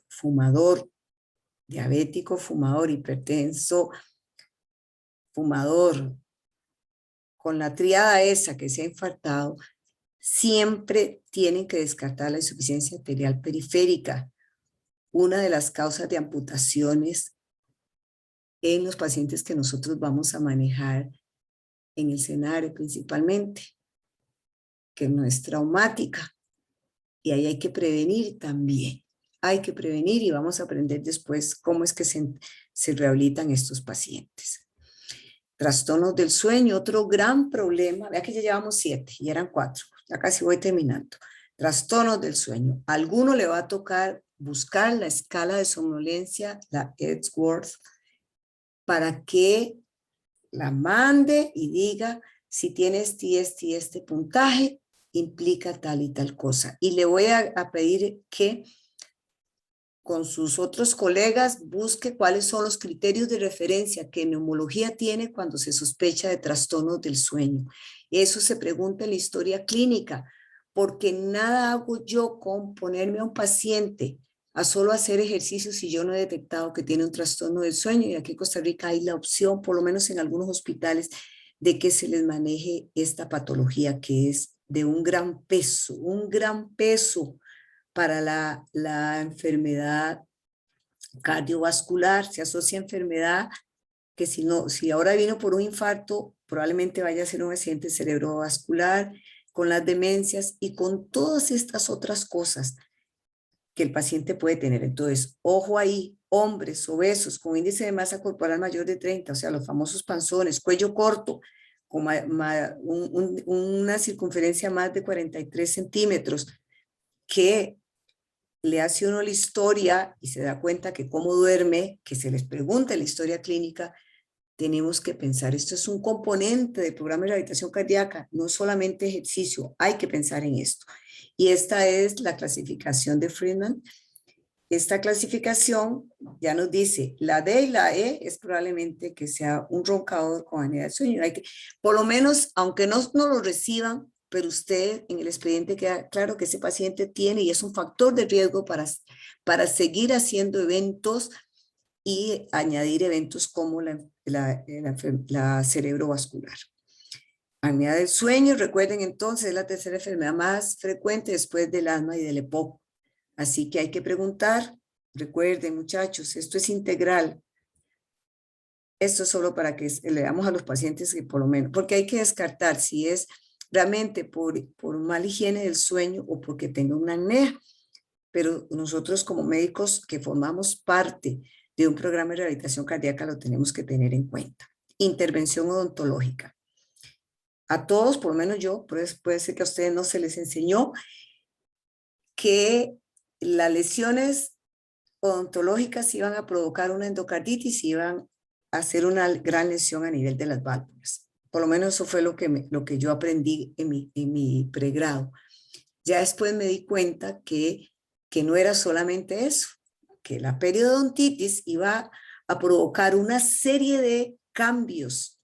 fumador, diabético, fumador, hipertenso, fumador, con la tríada esa que se ha infartado, siempre tienen que descartar la insuficiencia arterial periférica, una de las causas de amputaciones en los pacientes que nosotros vamos a manejar en el escenario principalmente, que no es traumática. Y ahí hay que prevenir también. Hay que prevenir y vamos a aprender después cómo es que se rehabilitan estos pacientes. Trastornos del sueño, otro gran problema. Vea que ya llevamos 7 y eran 4. Ya casi voy terminando. Trastornos del sueño. A alguno le va a tocar buscar la escala de somnolencia, la Epworth, para que la mande y diga si tiene este puntaje, implica tal y tal cosa. Y le voy a pedir que con sus otros colegas busque cuáles son los criterios de referencia que neumología tiene cuando se sospecha de trastornos del sueño. Eso se pregunta en la historia clínica, porque nada hago yo con ponerme a un paciente a solo hacer ejercicios si yo no he detectado que tiene un trastorno del sueño. Y aquí en Costa Rica hay la opción, por lo menos en algunos hospitales, de que se les maneje esta patología que es de un gran peso para la enfermedad cardiovascular. Se asocia a enfermedad que si ahora vino por un infarto, probablemente vaya a ser un accidente cerebrovascular, con las demencias y con todas estas otras cosas que el paciente puede tener. Entonces, ojo ahí, hombres obesos con índice de masa corporal mayor de 30, o sea, los famosos panzones, cuello corto, con una circunferencia más de 43 centímetros, que le hace uno la historia y se da cuenta que cómo duerme, que se les pregunta en la historia clínica, tenemos que pensar, esto es un componente del programa de rehabilitación cardíaca, no solamente ejercicio, hay que pensar en esto. Y esta es la clasificación de Friedman. Esta clasificación ya nos dice, la D y la E es probablemente que sea un roncador con apnea del sueño. Hay que, por lo menos, aunque no lo reciban, pero usted en el expediente queda claro que ese paciente tiene y es un factor de riesgo para seguir haciendo eventos y añadir eventos como la cerebrovascular. Apnea del sueño, recuerden entonces, es la tercera enfermedad más frecuente después del asma y del EPOC. Así que hay que preguntar, recuerden muchachos, esto es integral. Esto es solo para que le damos a los pacientes que por lo menos, porque hay que descartar si es realmente por mala higiene del sueño o porque tenga una apnea. Pero nosotros como médicos que formamos parte de un programa de rehabilitación cardíaca lo tenemos que tener en cuenta. Intervención odontológica. A todos, por lo menos yo, puede ser que a ustedes no se les enseñó que las lesiones odontológicas iban a provocar una endocarditis y iban a hacer una gran lesión a nivel de las válvulas. Por lo menos eso fue lo que yo aprendí en mi pregrado. Ya después me di cuenta que no era solamente eso, que la periodontitis iba a provocar una serie de cambios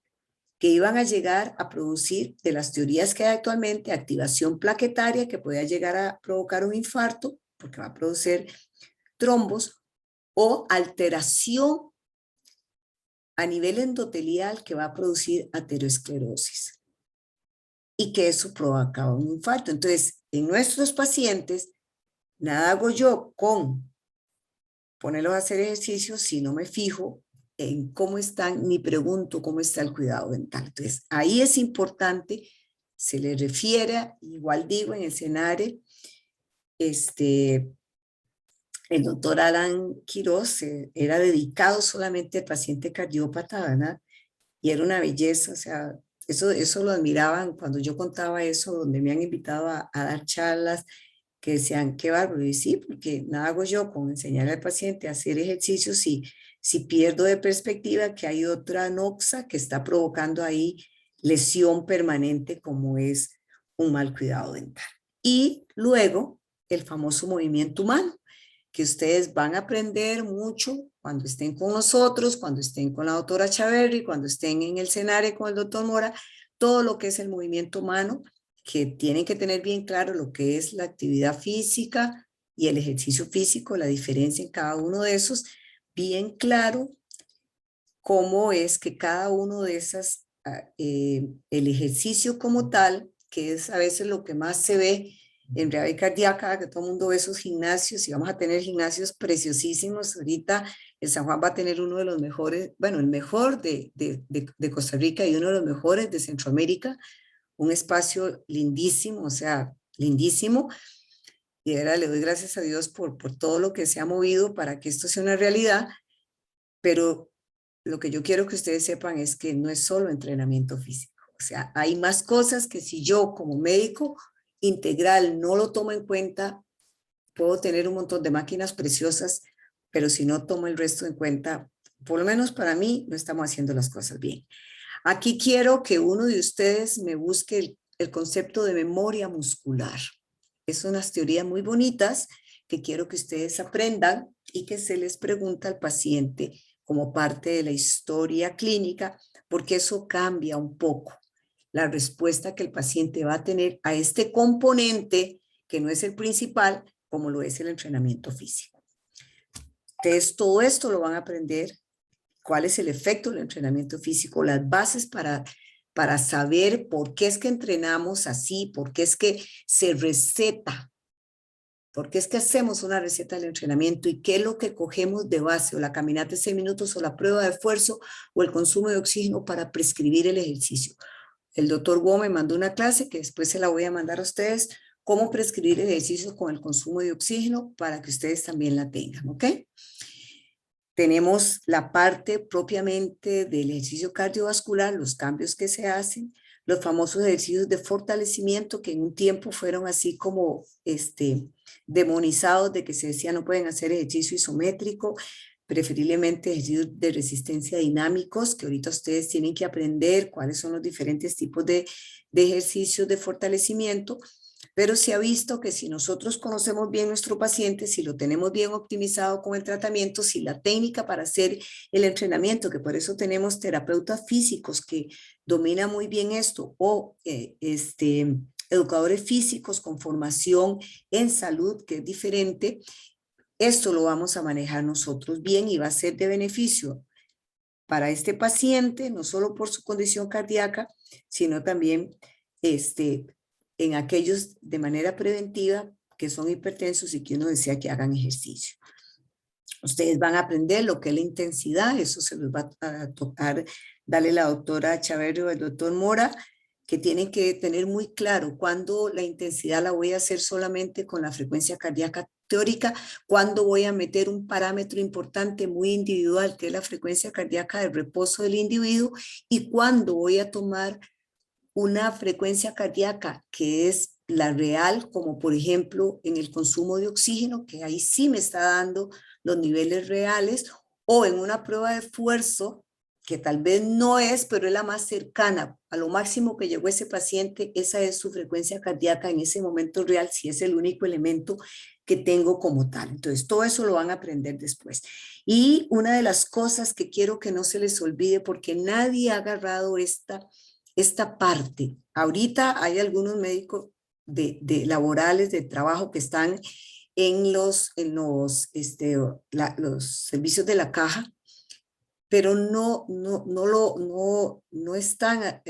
que iban a llegar a producir, de las teorías que hay actualmente, activación plaquetaria que podía llegar a provocar un infarto, porque va a producir trombos, o alteración a nivel endotelial que va a producir aterosclerosis y que eso provoca un infarto. Entonces, en nuestros pacientes, nada hago yo con ponerlos a hacer ejercicios si no me fijo en cómo están, ni pregunto cómo está el cuidado dental. Entonces, ahí es importante, se le refiere, igual digo en el escenario, el doctor Alan Quiroz era dedicado solamente al paciente cardiópata, ¿verdad? Y era una belleza, o sea, eso lo admiraban cuando yo contaba eso, donde me han invitado a dar charlas, que decían, qué bárbaro, y sí, porque nada hago yo con enseñarle al paciente a hacer ejercicios si pierdo de perspectiva que hay otra noxa que está provocando ahí lesión permanente como es un mal cuidado dental. Y luego el famoso movimiento humano, que ustedes van a aprender mucho cuando estén con nosotros, cuando estén con la doctora Chaverri, cuando estén en el CENARE con el doctor Mora, todo lo que es el movimiento humano, que tienen que tener bien claro lo que es la actividad física y el ejercicio físico, la diferencia en cada uno de esos, bien claro cómo es que cada uno de esas el ejercicio como tal, que es a veces lo que más se ve en Rehabil Cardíaca, que todo el mundo ve esos gimnasios y vamos a tener gimnasios preciosísimos. Ahorita el San Juan va a tener uno de los mejores, bueno, el mejor de Costa Rica y uno de los mejores de Centroamérica, un espacio lindísimo, o sea, lindísimo. Y ahora le doy gracias a Dios por todo lo que se ha movido para que esto sea una realidad, pero lo que yo quiero que ustedes sepan es que no es solo entrenamiento físico. O sea, hay más cosas que si yo como médico integral no lo tomo en cuenta, puedo tener un montón de máquinas preciosas, pero si no tomo el resto en cuenta, por lo menos para mí, no estamos haciendo las cosas bien. Aquí quiero que uno de ustedes me busque el concepto de memoria muscular. Es unas teorías muy bonitas que quiero que ustedes aprendan y que se les pregunta al paciente como parte de la historia clínica, porque eso cambia un poco la respuesta que el paciente va a tener a este componente que no es el principal, como lo es el entrenamiento físico. Entonces, todo esto lo van a aprender, cuál es el efecto del entrenamiento físico, las bases para saber por qué es que entrenamos así, por qué es que se receta, por qué es que hacemos una receta del entrenamiento y qué es lo que cogemos de base, o la caminata de 6 minutos, o la prueba de esfuerzo, o el consumo de oxígeno para prescribir el ejercicio. El doctor Guo me mandó una clase que después se la voy a mandar a ustedes, cómo prescribir ejercicios con el consumo de oxígeno para que ustedes también la tengan, ¿ok? Tenemos la parte propiamente del ejercicio cardiovascular, los cambios que se hacen, los famosos ejercicios de fortalecimiento que en un tiempo fueron así como demonizados, de que se decía no pueden hacer ejercicio isométrico, preferiblemente ejercicios de resistencia dinámicos, que ahorita ustedes tienen que aprender cuáles son los diferentes tipos de ejercicios de fortalecimiento. Pero se ha visto que si nosotros conocemos bien nuestro paciente, si lo tenemos bien optimizado con el tratamiento, si la técnica para hacer el entrenamiento, que por eso tenemos terapeutas físicos que dominan muy bien esto, o educadores físicos con formación en salud, que es diferente, esto lo vamos a manejar nosotros bien y va a ser de beneficio para este paciente, no solo por su condición cardíaca, sino también en aquellos de manera preventiva que son hipertensos y que uno desea que hagan ejercicio. Ustedes van a aprender lo que es la intensidad, eso se les va a tocar darle la doctora Chaverri o el doctor Mora, que tienen que tener muy claro cuándo la intensidad la voy a hacer solamente con la frecuencia cardíaca teórica, cuándo voy a meter un parámetro importante muy individual, que es la frecuencia cardíaca de reposo del individuo, y cuándo voy a tomar una frecuencia cardíaca que es la real, como por ejemplo en el consumo de oxígeno, que ahí sí me está dando los niveles reales, o en una prueba de esfuerzo, que tal vez no es, pero es la más cercana a lo máximo que llegó ese paciente, esa es su frecuencia cardíaca en ese momento real, si es el único elemento que tengo como tal. Entonces, todo eso lo van a aprender después. Y una de las cosas que quiero que no se les olvide, porque nadie ha agarrado esta parte. Ahorita hay algunos médicos de laborales, de trabajo, que están en los servicios de la caja, pero no están,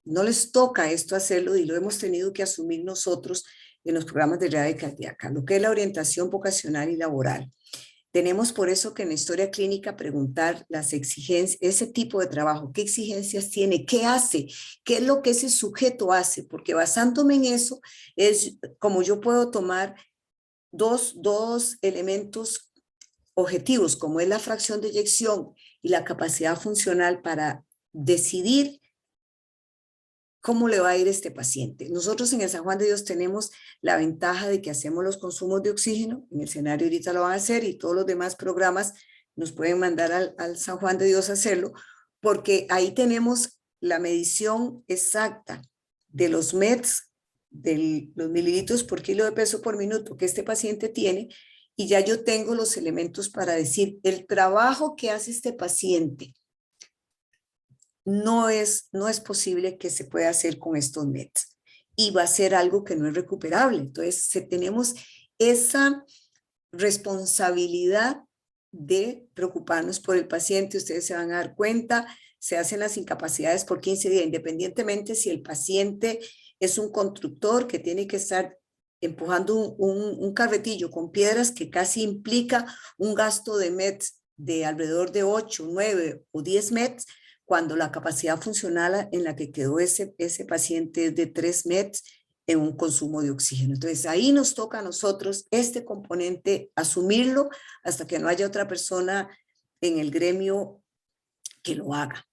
no les toca esto hacerlo y lo hemos tenido que asumir nosotros en los programas de rehabil cardíaca, lo que es la orientación vocacional y laboral. Tenemos por eso que en la historia clínica preguntar las exigencias, ese tipo de trabajo, qué exigencias tiene, qué hace, qué es lo que ese sujeto hace, porque basándome en eso es como yo puedo tomar dos elementos objetivos, como es la fracción de eyección y la capacidad funcional, para decidir cómo le va a ir a este paciente. Nosotros en el San Juan de Dios tenemos la ventaja de que hacemos los consumos de oxígeno, en el escenario ahorita lo van a hacer y todos los demás programas nos pueden mandar al San Juan de Dios a hacerlo, porque ahí tenemos la medición exacta de los METs, de los mililitros por kilo de peso por minuto que este paciente tiene, y ya yo tengo los elementos para decir el trabajo que hace este paciente no es posible que se pueda hacer con estos METs y va a ser algo que no es recuperable. Entonces, tenemos esa responsabilidad de preocuparnos por el paciente. Ustedes se van a dar cuenta se hacen las incapacidades por 15 días, independientemente si el paciente es un constructor que tiene que estar empujando un carretillo con piedras que casi implica un gasto de METs de alrededor de 8, 9 o 10 METs, cuando la capacidad funcional en la que quedó ese paciente es de 3 METs en un consumo de oxígeno. Entonces ahí nos toca a nosotros este componente asumirlo hasta que no haya otra persona en el gremio que lo haga.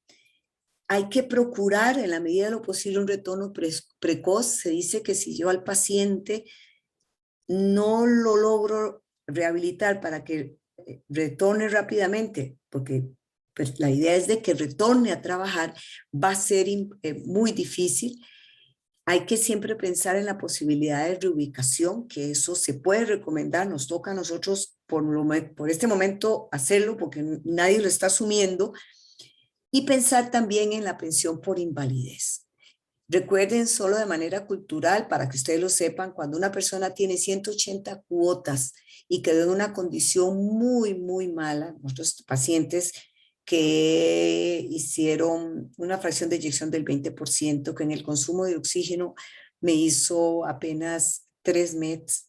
Hay que procurar en la medida de lo posible un retorno precoz. Se dice que si yo al paciente no lo logro rehabilitar para que retorne rápidamente, porque pues, la idea es de que retorne a trabajar, va a ser muy difícil. Hay que siempre pensar en la posibilidad de reubicación, que eso se puede recomendar, nos toca a nosotros por este momento hacerlo, porque nadie lo está asumiendo, y pensar también en la pensión por invalidez. Recuerden solo de manera cultural, para que ustedes lo sepan, cuando una persona tiene 180 cuotas y quedó en una condición muy, muy mala, nuestros pacientes que hicieron una fracción de eyección del 20%, que en el consumo de oxígeno me hizo apenas 3 METs,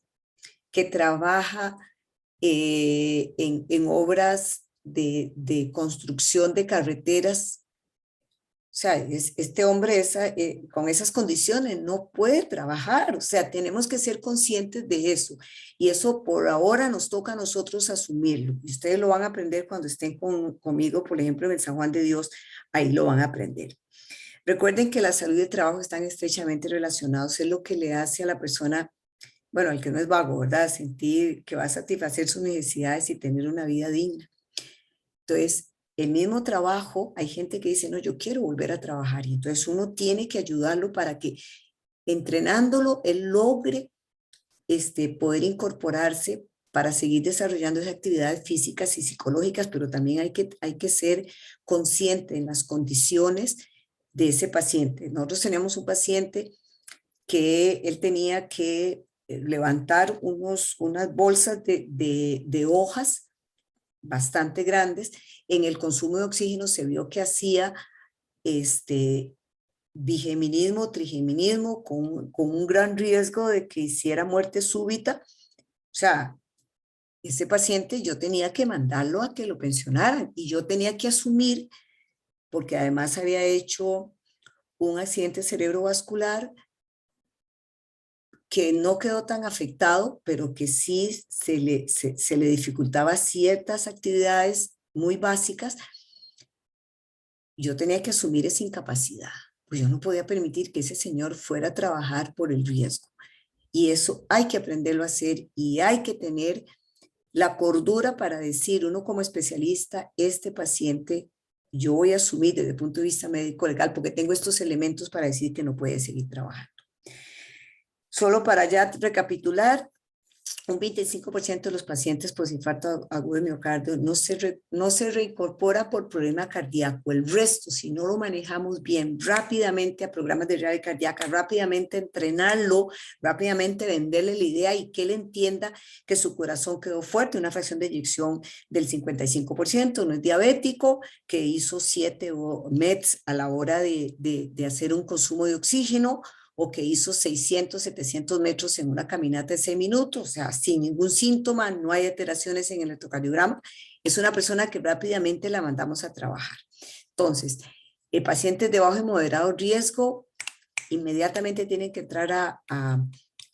que trabaja en obras de construcción de carreteras. O sea, este hombre con esas condiciones no puede trabajar. O sea, tenemos que ser conscientes de eso. Y eso por ahora nos toca a nosotros asumirlo. Y ustedes lo van a aprender cuando estén conmigo, por ejemplo, en el San Juan de Dios, ahí lo van a aprender. Recuerden que la salud y el trabajo están estrechamente relacionados. Es lo que le hace a la persona, bueno, al que no es vago, ¿verdad? Sentir que va a satisfacer sus necesidades y tener una vida digna. Entonces, el mismo trabajo, hay gente que dice, no, yo quiero volver a trabajar. Y entonces uno tiene que ayudarlo para que entrenándolo, él logre poder incorporarse para seguir desarrollando esas actividades físicas y psicológicas, pero también hay que ser consciente en las condiciones de ese paciente. Nosotros tenemos un paciente que él tenía que levantar unas bolsas de hojas bastante grandes. En el consumo de oxígeno se vio que hacía bigeminismo, trigeminismo, con un gran riesgo de que hiciera muerte súbita. O sea, ese paciente yo tenía que mandarlo a que lo pensionaran y yo tenía que asumir, porque además había hecho un accidente cerebrovascular que no quedó tan afectado, pero que sí se le dificultaba ciertas actividades muy básicas. Yo tenía que asumir esa incapacidad, pues yo no podía permitir que ese señor fuera a trabajar por el riesgo. Y eso hay que aprenderlo a hacer y hay que tener la cordura para decir, uno como especialista, este paciente yo voy a asumir desde el punto de vista médico legal porque tengo estos elementos para decir que no puede seguir trabajando. Solo para ya recapitular, un 25% de los pacientes posinfarto agudo de miocardio no se reincorpora por problema cardíaco. El resto, si no lo manejamos bien, rápidamente a programas de radio cardíaca, rápidamente entrenarlo, rápidamente venderle la idea y que él entienda que su corazón quedó fuerte, una fracción de eyección del 55%, no es diabético, que hizo 7 METs a la hora de hacer un consumo de oxígeno, o que hizo 600, 700 metros en una caminata de 6 minutos, o sea, sin ningún síntoma, no hay alteraciones en el electrocardiograma, es una persona que rápidamente la mandamos a trabajar. Entonces, pacientes de bajo y moderado riesgo, inmediatamente tienen que entrar a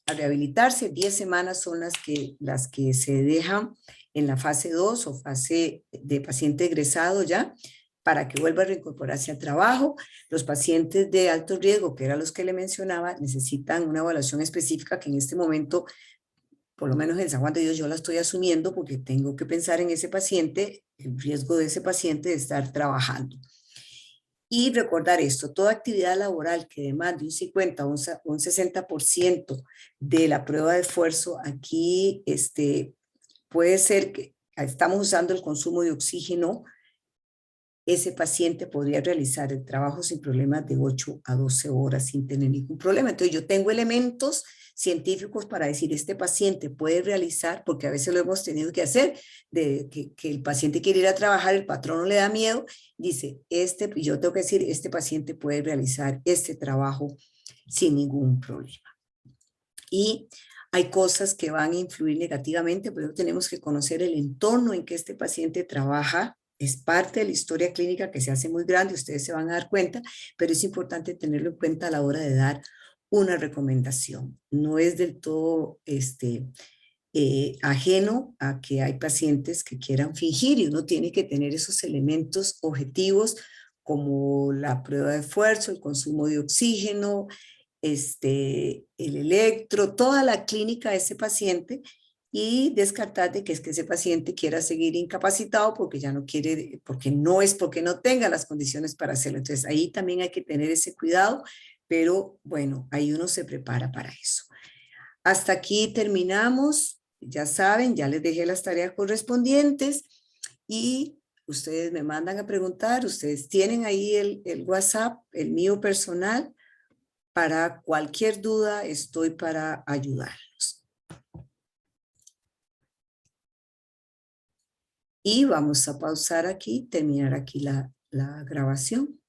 rehabilitarse. 10 semanas son las que se dejan en la fase 2 o fase de paciente egresado ya, para que vuelva a reincorporarse al trabajo. Los pacientes de alto riesgo, que eran los que le mencionaba, necesitan una evaluación específica que en este momento, por lo menos en San Juan de Dios, yo la estoy asumiendo porque tengo que pensar en ese paciente, el riesgo de ese paciente de estar trabajando. Y recordar esto, toda actividad laboral que dé más de un 50 o un 60% de la prueba de esfuerzo, aquí puede ser que estamos usando el consumo de oxígeno, ese paciente podría realizar el trabajo sin problemas de 8 a 12 horas sin tener ningún problema. Entonces yo tengo elementos científicos para decir, este paciente puede realizar, porque a veces lo hemos tenido que hacer, de que el paciente quiere ir a trabajar, el patrón no le da miedo, dice, yo tengo que decir, este paciente puede realizar este trabajo sin ningún problema. Y hay cosas que van a influir negativamente, pero tenemos que conocer el entorno en que este paciente trabaja. Es parte de la historia clínica que se hace muy grande, ustedes se van a dar cuenta, pero es importante tenerlo en cuenta a la hora de dar una recomendación. No es del todo ajeno a que hay pacientes que quieran fingir y uno tiene que tener esos elementos objetivos como la prueba de esfuerzo, el consumo de oxígeno, el electro, toda la clínica de ese paciente y descartar de que es que ese paciente quiera seguir incapacitado porque ya no quiere, porque no tenga las condiciones para hacerlo. Entonces ahí también hay que tener ese cuidado, pero bueno, ahí uno se prepara para eso. Hasta aquí terminamos. Ya saben, ya les dejé las tareas correspondientes y ustedes me mandan a preguntar. Ustedes tienen ahí el WhatsApp, el mío personal. Para cualquier duda, estoy para ayudarlos. Y vamos a pausar aquí, terminar aquí la grabación.